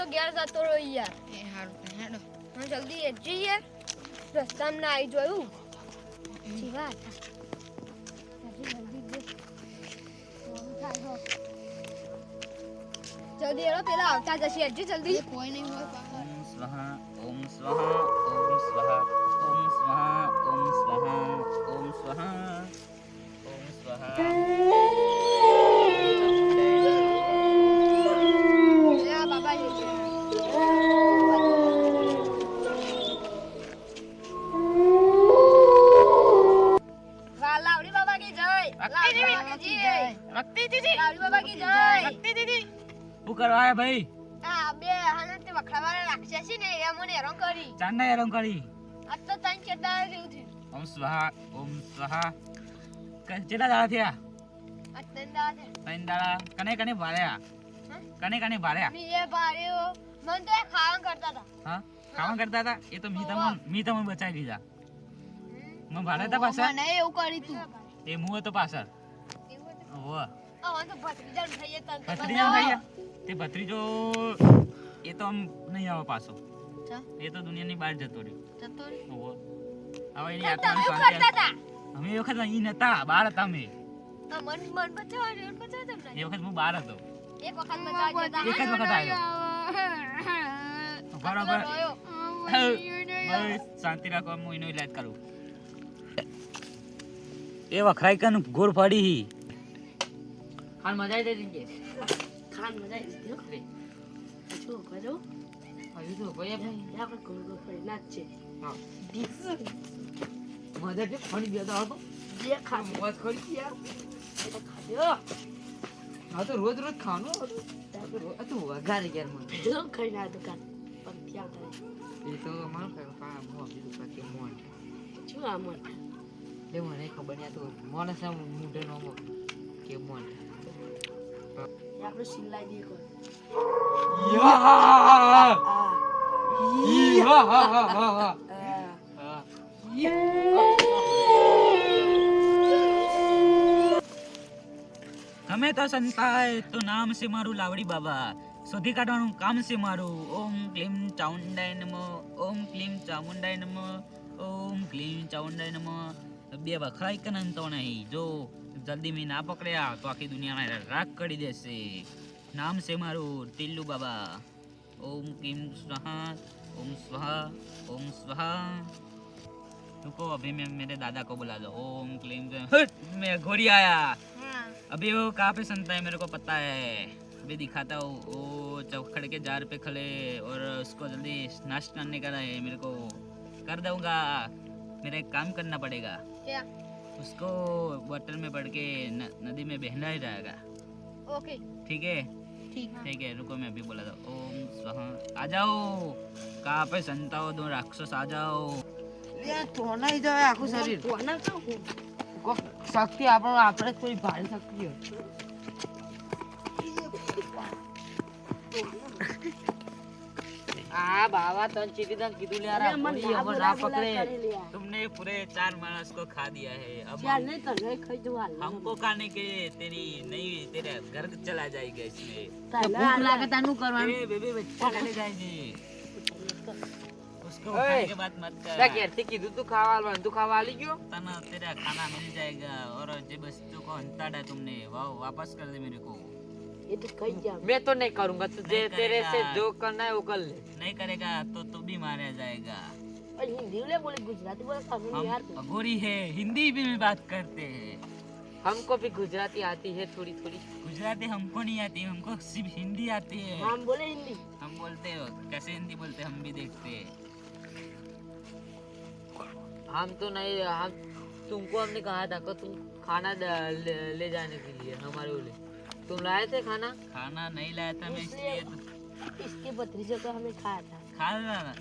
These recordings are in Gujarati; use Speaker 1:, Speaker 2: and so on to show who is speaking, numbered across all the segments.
Speaker 1: ઘેર જતો રહો યાર
Speaker 2: એ હારું હેડો
Speaker 1: હા જલ્દી એજી યાર રસ્તામાં ના આવી જોયું જીવા જલ્દી દે જલ્દી એરો પેલા આવતા જશે એજી જલ્દી
Speaker 2: કોઈ નહીં હોય પાછળ
Speaker 3: ઓમ સ્વાહા ઓમ સ્વાહા ઓમ સ્વાહા ઓમ સ્વાહા ઓમ સ્વાહા ઓમ સ્વાહા ઓમ સ્વાહા
Speaker 1: બાબા લાવડી બાબા કી જય લાવડી બાબા કી જય
Speaker 3: રક્તિ દીદી
Speaker 1: લાવડી બાબા કી જય
Speaker 3: રક્તિ દીદી શું કરવા આયા ભાઈ
Speaker 1: આ બે હાને તે વખડાવાળા રાક્ષસી ને એ મને હેરાન કરી
Speaker 3: ચાંદના હેરાન કરી
Speaker 1: આ તો તન ચેતા જેવું થયું
Speaker 3: ઓમ સ્વાહા ઓમ સ્વાહા કેટલા દાડા થયા
Speaker 1: આ તન દા છે
Speaker 3: ત્રણ દાડા કને ભાર્યા કને ભાર્યા
Speaker 1: મી એ બાર્યો મન તો ખાવા કરતા હતા
Speaker 3: હા ખાવા કરતા હતા એ તો મી તમને બચાવી લીધા મને ભાડે તા પાછળ
Speaker 2: મને એવું કરી તું
Speaker 3: એ મું હતો પાછળ
Speaker 1: એવું હતું
Speaker 3: ઓહ
Speaker 1: આ તો ભત્રીજા થઈએ તન
Speaker 3: ભત્રીજા થઈ ગયા તે ભત્રીજો એ તો આમ નહીં આવે પાછો એ તો દુનિયાની બહાર જતો રહ્યો
Speaker 2: જતો રે
Speaker 3: ઓહ હવે એની
Speaker 1: તમે
Speaker 3: આત્માને
Speaker 1: એવું
Speaker 3: શાંતિ
Speaker 1: કરતા હતા
Speaker 3: અમે એ વખત અહીં નતા બહાર હતા અમે
Speaker 1: આ મન બચાવવા તમને
Speaker 3: એ વખત હું બહાર હતો
Speaker 1: એક વખત બચાવવા જતા
Speaker 3: એક જ વખત આવ્યો બરાબર બસ શાંતિ રાખો હું એનો ઈલાજ કરું એ વખરાઈ કન ગોર ફાડી ખાન મજા આવી દે
Speaker 2: ખાન મજા આવી ગયો હવે જો કરો
Speaker 3: હજુ તો ભાઈ
Speaker 2: આપણે ગોળ ગોળ ફરી નાખશે
Speaker 3: હા
Speaker 2: દીસ
Speaker 3: મજા જે ફાડી ગયો તો
Speaker 2: જે ખા
Speaker 3: મોજ કરી યાર
Speaker 2: એ તો ખાજો
Speaker 3: આ તો રોજ ખાવાનું તું વઘારે યાર મને
Speaker 2: જો ખાઈ ના દુકાન પણ ત્યાં કરે
Speaker 3: એ તો અમારું ખાવા હું આપી દઉં કે મોન
Speaker 2: શું આ મન
Speaker 3: લે મને ખબર નહીં આ તો માણસ ના મુંડે નો કે મોન
Speaker 2: આપણે સિલાઈ દે કોણ
Speaker 3: યા
Speaker 2: આ
Speaker 3: યા તમે તો સંતાય તો નામ છે મારું લાવડી બાબા શોધી કાઢવાનું કામ છે મારું ઓમ ક્લીમ ચાઉંડાય નમઃ ઓમ ક્લીમ ચામુંડાય નમઃ ઓમ ક્લીમ ચાઉંડાય નમઃ બે વખરાઈ કનન તો નહીં જો જલ્દી મેં ના પકડ્યા તો આખી દુનિયાને રાખ કરી દેશે નામ છે મારું ટિલ્લુ બાબા ओम क्लीं स्वाहा ओम स्वाहा ओम स्वाहा रुको अभी मैं मेरे दादा को बुला दो ओम क्लीं मैं घोड़ी आया अभी वो कहाँ पे सुनता है मेरे को पता है अभी दिखाता हूँ वो चौखड़ के जार पे खड़े और उसको जल्दी नष्ट करने का है मेरे को कर दूंगा मेरा एक काम करना पड़ेगा
Speaker 1: क्या
Speaker 3: उसको बोतल में पड़ के नदी में बहना ही रहेगा
Speaker 1: ओके
Speaker 3: ठीक है ठीक है रुको मैं अभी बोला था ओम स्वाहा आ जाओ कहाँ पे संता हो दो राक्षस आ जाओ
Speaker 4: લે તો નહીં જાય આખું શરીર
Speaker 2: કોના કહું
Speaker 4: કોક શક્તિ આપણે કોઈ ભારે શક્તિ હોય આ બાવા તન ચીટી તન કીધું લે યાર
Speaker 2: અરે મને
Speaker 4: આ
Speaker 2: ના
Speaker 4: ના
Speaker 2: બોલા
Speaker 4: પકડે
Speaker 2: કરી લે
Speaker 3: तुमने पूरे 4 मानस को खा दिया है अब
Speaker 2: ચાલ નહીં તો નહીં ખાઈ જવા
Speaker 3: हमको खाने के लिए तेरी नहीं तेरे घर चला जाएगा इसमें
Speaker 4: તો ભૂખ લાગે તાનું કરવાનું
Speaker 3: ए बेबी बच्चा चले जाएगी उसको
Speaker 4: ओए,
Speaker 3: खाने के बाद मत
Speaker 4: તા
Speaker 3: कर
Speaker 4: ઘેરથી કીધું તું ખાવા આલવાનું તું ખાવા આલી ગયો
Speaker 3: तना तेरा खाना मिल जाएगा और जो बच्चों को हंताड़ा तुमने वाह वापस कर दे मेरे को
Speaker 2: એ તો ખાઈ જા
Speaker 4: मैं तो नहीं करूंगा तू जे
Speaker 3: नहीं
Speaker 4: तेरे से
Speaker 3: करेगा।
Speaker 4: जो करना है वो कर ले
Speaker 3: नहीं करेगा तो तू भी मारा जाएगा
Speaker 2: પણ હિન્દી લે બોલે ગુજરાતી બોલે સામે યાર
Speaker 3: हम अघोरी है हिंदी भी में बात करते हैं
Speaker 4: हमको भी गुजराती आती है थोड़ी थोड़ी
Speaker 3: गुजराती हमको नहीं आती हमको सिर्फ हिंदी आती है
Speaker 2: આમ બોલે હિન્દી
Speaker 3: हम बोलते हो कैसे हिंदी बोलते हम भी देखते हैं
Speaker 4: हम तो नहीं हम तुमको हमने कहा था कि तुम खाना ले जाने के लिए हमारे बोले तुम लाए थे खाना
Speaker 3: खाना नहीं लाया था मैं इसलिए तो
Speaker 2: इसके भतीजे को हमें खाया था
Speaker 3: खा रहा ना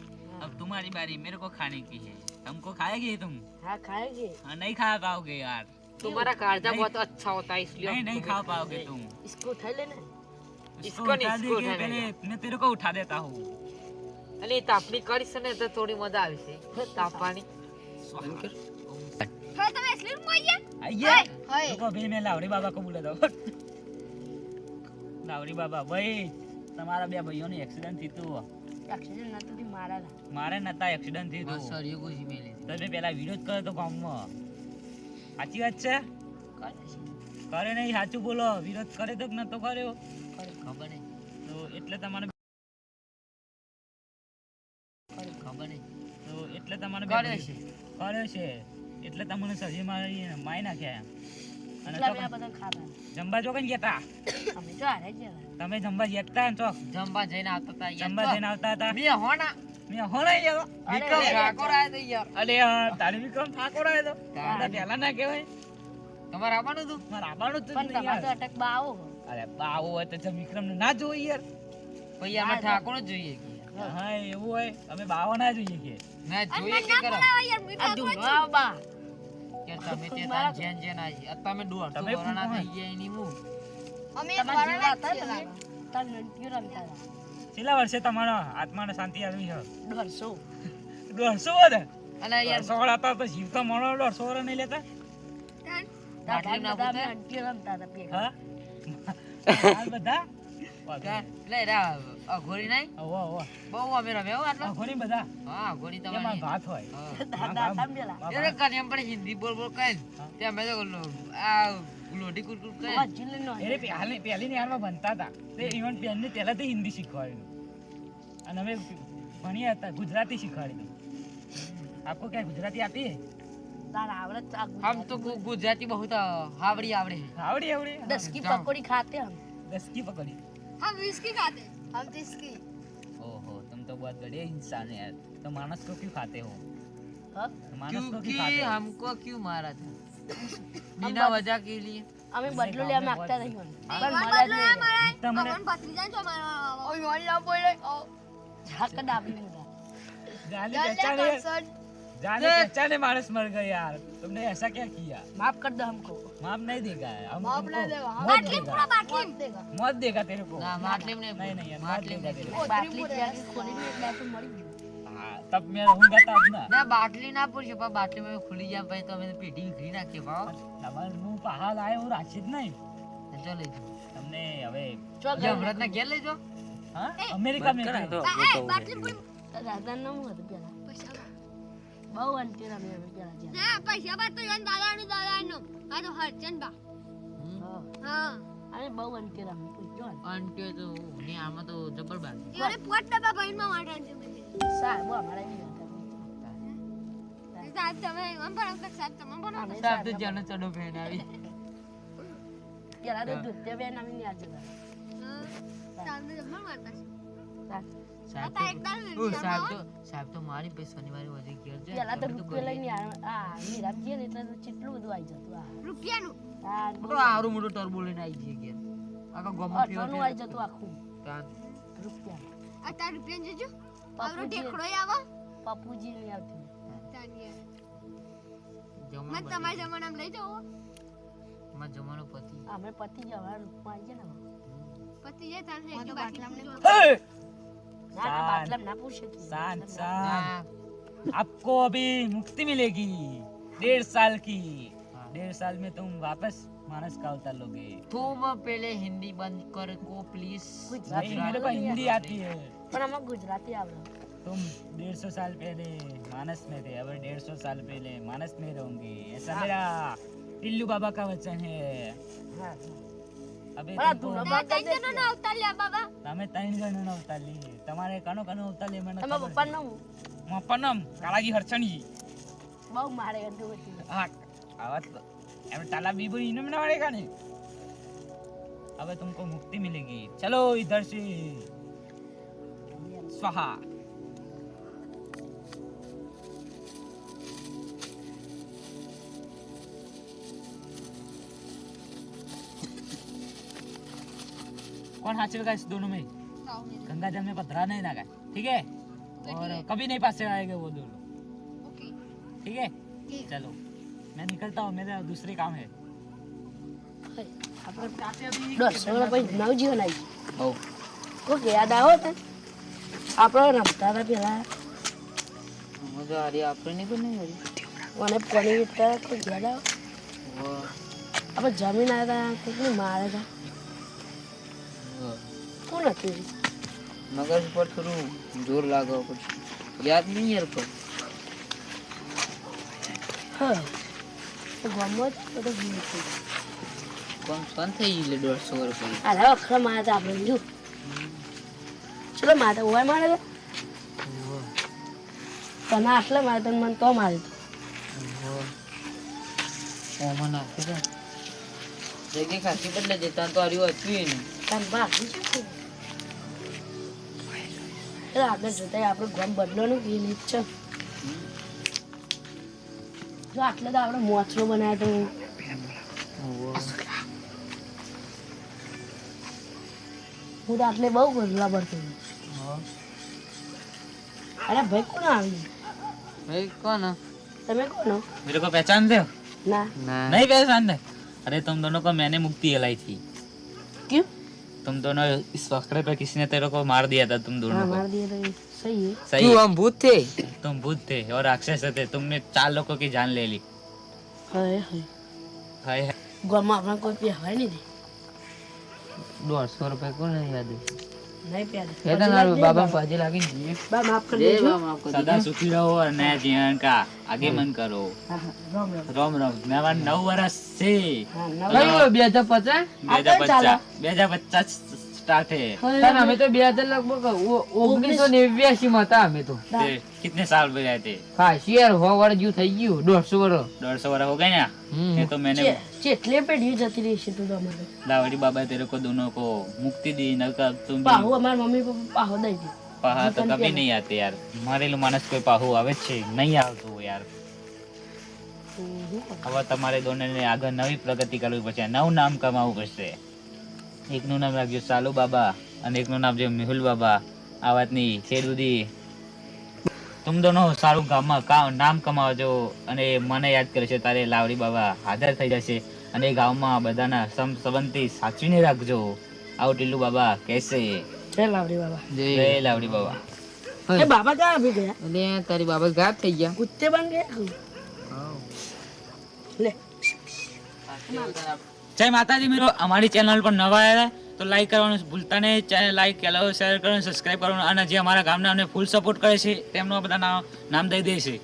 Speaker 3: अब तुम्हारी बारी मेरे को खाने की है हमको खाएगी तुम
Speaker 2: हाँ खाएंगे
Speaker 3: हाँ नहीं खा पाओगे यार
Speaker 4: तुम्हारा काढ़ा
Speaker 3: नहीं।
Speaker 4: बहुत अच्छा होता है इसलिए
Speaker 3: नहीं
Speaker 4: हम
Speaker 3: नहीं
Speaker 4: तुम्हें-
Speaker 3: खा पाओगे तुम
Speaker 2: इसको उठा लेना
Speaker 3: इसको
Speaker 4: नहीं,
Speaker 3: उठा
Speaker 4: इसको
Speaker 3: देगी
Speaker 4: उठाना
Speaker 3: पहले मैं तेरे को उठा देता हूँ
Speaker 4: અને તાપણી કરીશ ને તો થોડી મજા આવી છે તાપવાની
Speaker 1: હા તમે એસ્લીમ મોયા
Speaker 3: आइए
Speaker 1: हाय
Speaker 3: रुको अभी मैं लावड़ी बाबा को बुला दो लावड़ी बाबा भाई તમારા બે ભાઈઓનું એક્સિડન્ટ થયું
Speaker 2: એક્સિડન્ટ નતું થી મારા
Speaker 3: મારે નતા એક્સિડન્ટ થયું
Speaker 4: બસ સરિયો કોઈ મેલી
Speaker 3: તમે પેલા વિરોધ કર્યો તો ગામમાં સાચી વાત છે કરે નહીં સાચું બોલો વિરોધ કરે તો કે નતો કર્યો
Speaker 4: ખબર નહીં
Speaker 3: તો એટલે તમારે
Speaker 4: ખબર નહીં
Speaker 3: તો એટલે તમારે
Speaker 4: કર્યો છે.
Speaker 3: કર્યો છે એટલે તમને સજી મારી નાખ્યા અને
Speaker 2: એટલે
Speaker 3: તો
Speaker 2: અમે આ બધા ખાતા
Speaker 3: જમવા જો કઈ ગયા
Speaker 2: અમે તો હારે જ ગયા
Speaker 3: તમે જમવા જતા ને ચોક
Speaker 4: જમવા જઈને આવતા હતા
Speaker 3: જમવા જઈને આવતા હતા
Speaker 4: બે હોના
Speaker 3: મેં હોણાઈ ગયો
Speaker 4: વિક્રમ ઠાકોર આયા તો યાર
Speaker 3: અરે યાર તારી વિક્રમ ઠાકોર આવ્યો તો
Speaker 4: તારે.
Speaker 3: પહેલા ના કહેવાય
Speaker 4: તમારે આવવાનું હતું
Speaker 3: મારે આવવાનું જ
Speaker 2: પણ
Speaker 3: નહીં
Speaker 2: તમારે તો
Speaker 3: યાર.
Speaker 2: અટક બાવો
Speaker 3: અરે બાવો હોય તો વિક્રમ ને ના જોઈએ યાર
Speaker 4: પછી અમે ઠાકોર જ જોઈએ કે યાર.
Speaker 3: હા એવું હોય અમે બાવો ના જોઈએ કે
Speaker 4: ના જોઈએ કે કરો
Speaker 2: આ ધૂળવા બા
Speaker 4: કે તમે તે તાર જેન જેન આવી તમે દોઢ
Speaker 3: તમે
Speaker 4: કોરોના
Speaker 3: કોણ?
Speaker 4: થઈ ગયા એની મું
Speaker 1: અમે
Speaker 2: તમારા જેવા
Speaker 1: ફરવા
Speaker 2: હતા
Speaker 1: જ
Speaker 2: તમે તાર નંટીઓ રમતા હતા
Speaker 3: છેલ્લા વર્ષે તમારો આત્માને શાંતિ આવી છે
Speaker 2: 150
Speaker 3: 150 વધે
Speaker 4: અને યાર
Speaker 3: 150 વાળા હતા તો જીવ તો મળો 150 વાળા નહીં લેતા
Speaker 4: બાટલી ના
Speaker 2: બધા
Speaker 4: પૂછે?
Speaker 2: નંટીઓ રમતા હતા ભેગા.
Speaker 3: હા હાલ બધા
Speaker 4: એટલે રા અઘોરી નહીં
Speaker 3: ઓવો ઓવો
Speaker 4: બહુ અમે રમ્યા હો આટલો
Speaker 3: આખો નહીં બધા
Speaker 4: હા અઘોરી
Speaker 3: એમાં
Speaker 4: તમારી
Speaker 3: ભાત હોય
Speaker 4: હા
Speaker 2: દાદા સમજેલા
Speaker 4: એટલે કને એમ પણ હિન્દી બોલ બોલ કઈ
Speaker 3: હા.
Speaker 4: તે અમે તો આ લોઢી કુટકુટ કઈ
Speaker 2: વાત જીલે નો
Speaker 3: એ પહેલી ની હાલમાં ભણતા હતા તે ઇવન બેનને પહેલાથી હિન્દી શીખવાડ્યું અને અમે ભણ્યા હતા ગુજરાતી શીખવાડી આપકો ક્યાં ગુજરાતી આતી હે
Speaker 2: તાર આવડત આ
Speaker 4: हम तो गुजराती बहुत हावड़ी आवड़े हैं
Speaker 3: આવડી આવડી
Speaker 2: 10 की पकौड़ी खाते हम
Speaker 3: 10 की पकड़ी
Speaker 1: हम विस्की खाते हैं हम 30 की
Speaker 3: ओहो तुम तो बहुत बढ़िया इंसान है यार तो मानस को क्यों खाते हो
Speaker 2: हाँ?
Speaker 3: तो मानस को
Speaker 4: क्योंकि
Speaker 3: क्यों खाते हो
Speaker 4: हमको क्यों मारा था बिना वजह के लिए
Speaker 2: અમે બદલો લેવા માંગતા નહીં મને પણ
Speaker 1: हमारा
Speaker 2: મળે જ નહીં
Speaker 3: તમને
Speaker 1: कौन भतीजा जो हमारा ओए मोहल्ला बोले ओ
Speaker 2: ઝાક ડાબી મુડા
Speaker 3: जाने पहचाने जाने पहचाने मानस मर गए यार तुमने ऐसा क्या किया
Speaker 2: माफ कर दो हमको
Speaker 3: माफ नहीं देगा हम
Speaker 1: माफ
Speaker 3: तुमको
Speaker 1: नहीं देगा।
Speaker 3: मौत
Speaker 1: बाटली
Speaker 3: देगा
Speaker 1: पूरा बाटली देगा
Speaker 3: मौत देगा तेरे को
Speaker 4: ना माटले में
Speaker 3: नहीं नहीं यार मौत
Speaker 4: माटले
Speaker 3: देगा
Speaker 4: में
Speaker 3: तेरे को
Speaker 2: બાટલી ત્યાં ખોલી ની એટલે તો મરી ગયું
Speaker 3: हाँ तब मैं रहूंगा तब ना
Speaker 4: ना बाटली ना पूछे पर बाटली में खुली जा पाए तो हमें पेटी में घी नाखे पाओ
Speaker 3: તમારું હું પહાડ આવ્યો હું રાશિદ નહીં
Speaker 4: चल ले
Speaker 3: તમને હવે
Speaker 2: ચો
Speaker 4: जो व्रत ना गेल ले जो
Speaker 3: હા અમેરિકા મેં
Speaker 1: ए बाटली पूरी
Speaker 2: દાદા નું હતું પેલા
Speaker 1: पैसा
Speaker 2: બહુ અંતે રમે અમે પેલા જ્યાં
Speaker 1: ना पैसा बात तो यान दादा नो आ तो हरचंद बा
Speaker 2: હા.
Speaker 1: हां
Speaker 2: અમે બહુ અંતે રમે પૂછજો ને.
Speaker 4: अंटे तो ने आमा तो जबर बात
Speaker 1: ये पोट डब्बा भाई में वाटा दे
Speaker 2: સાહેબ અમારા બી હતા
Speaker 1: साहब તમે हम पर अंकल साहब તમે બોલો
Speaker 2: અમે
Speaker 4: साहब तो जानो चढ़ो बहन આવી
Speaker 2: પેલા તો દૂધ બેન અમે ન્યા જતા
Speaker 1: साहब ने जब मारता
Speaker 4: साहब
Speaker 1: आता एक दाल
Speaker 4: तो साहब तो मारी पे शनिवार वजे घेर જાય
Speaker 2: પેલા તો રૂપિયા લઈને આ મીરાબ જે ને એટલે તો કેટલું બધું આવી જતું આ
Speaker 1: रुपया नु
Speaker 2: આ
Speaker 4: તો આરું મોટો ટર્બો લઈને આવી જઈએ ઘેર આખા ગોમો પીવા
Speaker 2: અઠવાનું આવી જતું આખું
Speaker 4: તાન
Speaker 2: રૂપિયા
Speaker 1: आता रुपया जेजू आवरो
Speaker 2: બાપુજી
Speaker 1: ટેકડો આવો
Speaker 2: બાપુજી ની આવતી
Speaker 1: તાનિયા
Speaker 4: જમા
Speaker 1: મેં તમારા જમાનામાં લઈ જાઓ
Speaker 4: માં જમાનો પતિ
Speaker 2: અમે પતિ જવા રૂપમાં આવી જાય ને
Speaker 1: પતિ જાય તાને એક બાટલામાં
Speaker 2: ના ના બાટલા ના પૂછે તું.
Speaker 3: शांत
Speaker 2: બાટલા
Speaker 3: शांत आपको अभी मुक्ति मिलेगी 1.5 साल की 1.5 साल में तुम वापस मानस का अवतार लोगे
Speaker 4: तुम पहले हिंदी बंद कर को प्लीज
Speaker 3: नहीं मेरे को हिंदी आती है
Speaker 2: પણ આમાં ગુજરાતી આવડે
Speaker 3: तुम 150 साल पहले मानस में थे अब 150 साल पहले मानस में रहोगे ऐसा मेरा टिल्लू बाबा का वचन है
Speaker 2: હા
Speaker 3: अबे
Speaker 2: बड़ा
Speaker 3: तुमको
Speaker 2: दूल्हा
Speaker 1: તઈ જનો ના અવતાર લ્યા બાબા
Speaker 3: તમે 3 જણનો અવતાર લી તમારે કનો અવતાર લે મને
Speaker 2: એમાં પપ્પા નું
Speaker 3: મપનમ કાળાજી હરચણી
Speaker 2: બહુ મારે ગંદુ હતી
Speaker 3: હા આવા તો એમ તાલા બીબુ ઇનમ ના वाले का नहीं अब तुमको मुक्ति मिलेगी चलो इधर से स्वाहा कौन हासिल इस दोनों में गंगा जल में पथरा नहीं लगा ठीक है और कभी नहीं पास से आएंगे वो दोनों
Speaker 1: ઓકે
Speaker 3: ठीक है चलो मैं निकलता हूँ मेरा दूसरे काम है
Speaker 2: આપણે 10 પછી નવજીવન આવી
Speaker 3: ओ
Speaker 2: કોક યાદ આવો ને આપણે રમતા હતા પેલા
Speaker 4: મજા આ રહી આપણે નહીં બની હરી
Speaker 2: મને પડી વિતા કોક યાદ આવો આપણે જમીન આવ્યા હતા કોકને મારે હતા કોણ હતું
Speaker 4: મગજ પર થોડું જોર લાગવા પડશે. યાદ નહીં યાર કોઈ.
Speaker 2: હા તો ગામમાં જ બધો ભૂલ થઈ
Speaker 4: કોણ ફોન થઈ ગયું 150 રૂપિયા.
Speaker 2: આ લાવ અખરા મારે તો આપણે જો ચલો મારે ઓય મારે તો તને આટલે મારે તને મને તો મારે તો
Speaker 4: ઓમાં નાખી દે. જગ્યા ખાસી બદલે જતા તો હર્યું હતું એને.
Speaker 2: તને ભાગી છે એટલે આગળ જતા આપણે ગામ બદલવાનું કે નહીં છે તો આટલે તો આપણે મોચરો બનાવ્યો તો હું તો આટલે બહુ બદલા પડતો અરે ભાઈ કોણ આવી
Speaker 4: ભાઈ કોણ?
Speaker 2: તમે કોણ
Speaker 3: मेरे को पहचान दे हो?
Speaker 2: ના
Speaker 4: ના
Speaker 3: नहीं पहचान दे? अरे तुम दोनों को मैंने मुक्ति दिलाई थी.
Speaker 2: क्यों
Speaker 3: तुम दोनों इस फकरे पे किसी ने तेरे को मार दिया था. तुम
Speaker 2: हाँ
Speaker 3: दोनों को
Speaker 2: मार दिया तो सही है
Speaker 3: सही
Speaker 4: તું
Speaker 3: है?
Speaker 4: આમ ભૂત થે.
Speaker 3: तुम भूत थे और राक्षस थे. तुमने 4 लोगों की जान ले ली.
Speaker 2: हाय हाय
Speaker 3: हाय हाय.
Speaker 2: ગામમાં આપણા કોઈ પહેવાય નહીં દે
Speaker 4: 150 રૂપિયા કોને યાદ છે?
Speaker 2: નહીં પહેરે
Speaker 4: એ તો મારા બાબા પાજે લાગીને જીએ.
Speaker 2: બા માફ કરી
Speaker 4: દે
Speaker 2: દેજો
Speaker 4: બા માફ કરી
Speaker 3: सदा
Speaker 4: દે.
Speaker 3: सुखी रहो और नया जीवन का आगे मन करो.
Speaker 2: હા હા રામ રામ
Speaker 3: राम राम. मैं 9 वर्ष से
Speaker 2: હા
Speaker 4: કઈ
Speaker 2: નવા
Speaker 4: 2050?
Speaker 3: 2050 स्टार्ट है.
Speaker 4: તાન અમે તો 2000 લગભગ 1989 માં હતા અમે તો.
Speaker 3: ते कितने साल में रहते?
Speaker 4: ખાસી યાર 100 વર્ષ જેવું થઈ ગયું 150 વર્ષ.
Speaker 3: 150 वर्ष हो गए ना. ये तो मैंने
Speaker 2: ચેટલે પેઢી જતી રહી છે તું તમારે
Speaker 3: लावड़ी बाबा तेरे को दोनों को मुक्ति दी. नका तुम भी
Speaker 2: પાહુ અમારા મમ્મી પપ્પા પાહો દઈ દે
Speaker 3: पहा तो कभी नहीं आते यार. મારેલું માણસ કોઈ પાહુ આવે જ છે નહીં આવતું યાર. હવે તમારે દોનેને આગળ નવી પ્રગતિ કરવી પડશે. નવું નામ કમાવવું પડશે. એકનું નામ રાખજો સાલુ બાબા અને એકનું નામ છે મેહુલ બાબા. આ વાતની શેરુદી तुम दोनों સારું ગામમાં નામ કમાવજો અને મને યાદ કરશે તારે લાવડી બાબા હાજર થઈ જશે અને ગામમાં બધાના સંબંધથી સાચવીને રાખજો. આવો ટીલું બાબા કહેશે.
Speaker 2: જય લાવડી બાબા
Speaker 3: જય લાવડી બાબા.
Speaker 2: એ બાબા ક્યાં આવી ગયા
Speaker 4: એટલે તારી બાબા ગાયબ થઈ ગયા.
Speaker 2: કુત્તે બન ગયા લે
Speaker 3: જય માતાજી મિત્રો. અમારી ચેનલ પર નવા આવ્યા તો લાઈક કરવાનું ભૂલતા નહીં. ચેનલ લાઈક કરો, શેર કરો, સબસ્ક્રાઇબ કરવાનું. અને જે અમારા ગામના અમને ફૂલ સપોર્ટ કરે છે તેમનો બધા નામ દઈ દે છે.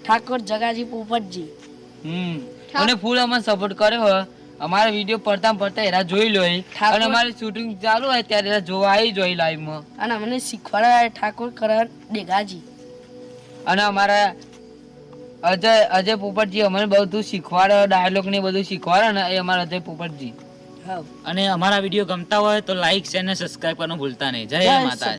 Speaker 2: ઠાકોર જગાજી પોપટજી
Speaker 4: અને ફૂલ અમને સપોર્ટ કર્યો હોય. અમારા વિડીયો પડતા એરા જોઈ લો અને અમારી શૂટિંગ ચાલુ હોય ત્યારે એરા જોવા આવી જોઈ લાઈવ માં.
Speaker 2: અને અમને શીખવાડ્યા ઠાકોર કરણ ડેગાજી
Speaker 4: અને અમારા અજય પોપટજી અમને બધું શીખવાડે, ડાયલોગ ને બધું શીખવાડે ને એ અમારા અજય પોપટજી.
Speaker 2: હા
Speaker 3: અને અમારા વિડીયો ગમતા હોય તો લાઈક શેર અને સબસ્ક્રાઇબ કરવાનું ભૂલતા નહીં. જય માતા.